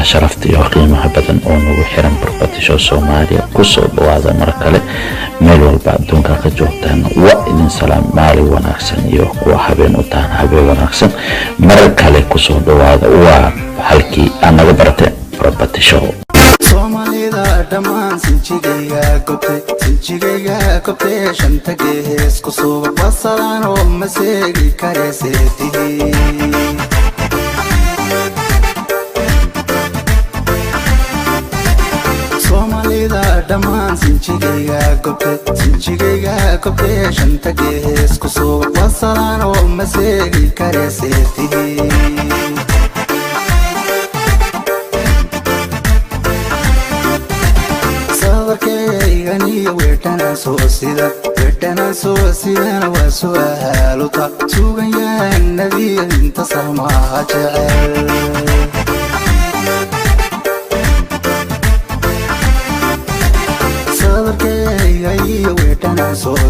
شرفتي وقيمة بدن أو حرم بربطشو سوماليا كسو بواذا مركلة ميلول بعدون كجوتان وإذن سلام مالي وناكسن يوكو حبين وتان حبين وناكسن مركلة كسو بواذا وحالكي أنا غبرتين بربطشو Somalida dhamaan sinjigayga gobtay shanta gees ku suuq basalaan oo maseegi kareeseetihi Somalida dhamaan sinjigayga gobtay shanta gees ku suuq basalaan oo maseegi kareeseetihi weertana soo sidana waa su'aaluta sugayaan nabiga inta salmaa jecel sadarkayga iyo weertana soo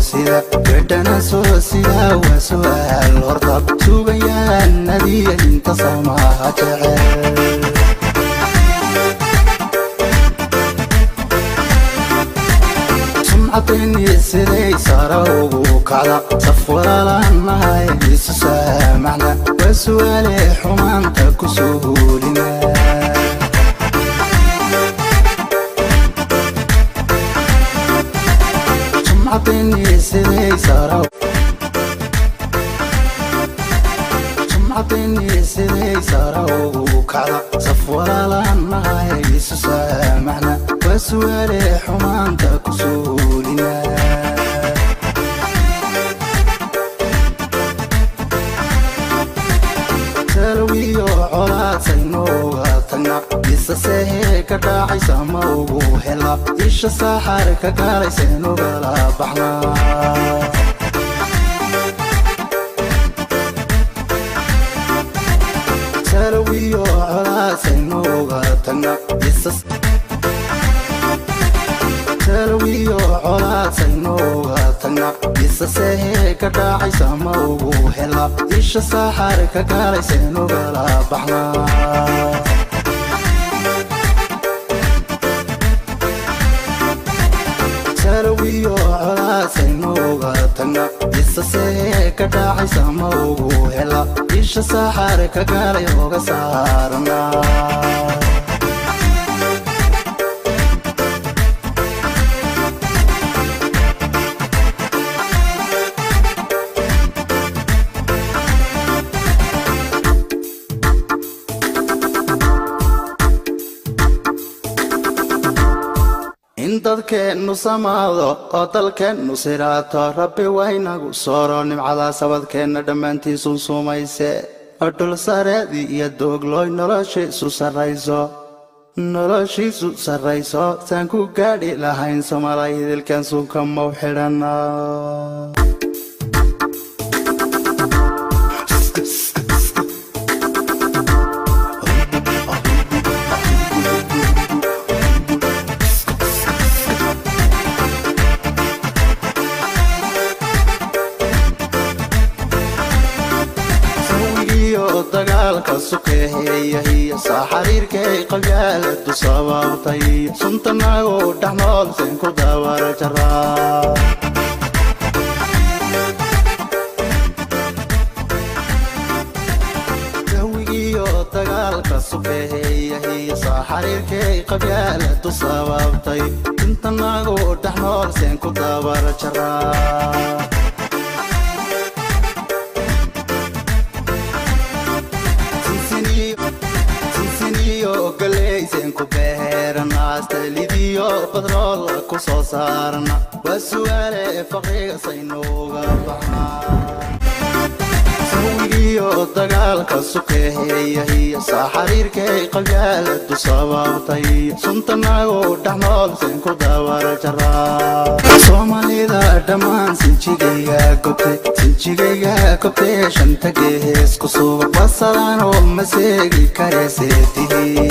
sida waa su'aal horta sugayaan nabiga inta salmaa jecel عطيني سيدي صاروغو كعدا صفورا لنا يسو سامعنا وسوالي حمانتك وسهولنا عطيني سيدي صاروغو كعدا صفورا لنا يسو سامعنا وسوالي حمانتك وسهولنا سلويو عولاد سينوغا تنا يسا سيهي كداعي ساموغو هلا إيشا ساحر كقالي سينوغا لا بحنا سلويو عولاد سينوغا تنا يسا سلويو عولاد سينوغا تنا يسا سيهي كداعي ساموغو هلا إيشا ساحر كقالي سينوغا لا بحنا سلويو عولاد سينوغا تنا يسا سيهي كداعي ساموغو هلا إيشا ساحر كقالي يوغا سارنا dadkeenu samaado oo dalkeenu siraato rabbi waynagu sooro nimcada sabadkeena dhammaantiisu sumayse dhul sareedii iyo dooglooy noloshiisu sarrayso saan ku gaadhi lahayn Soomaaliya dilkan suunka mau xidhana dagaalka sukeeya iyo saxariirkay qabyaaladu sababtay suntanago dhaxnool seen ku daawar jaraa dawigiyo dagaalka sukeeya iyo saxariirkay qabyaaladu sababtay suntanago dhaxnool seen ku daawar jaraa galeysen ku beerana astalidiyo badrool ku soo saarna wasu'aale faqiga saynooga baxna sawigiyo dagaalka sukeeya iyo saxariirkay qabyaaladu sababtay suntanago dhaxnool seen ku daawar jaraa Somalida dhamaan sinjigayga gobtay shanta gees ku suuq basalaan oo maseegi kareeseetihi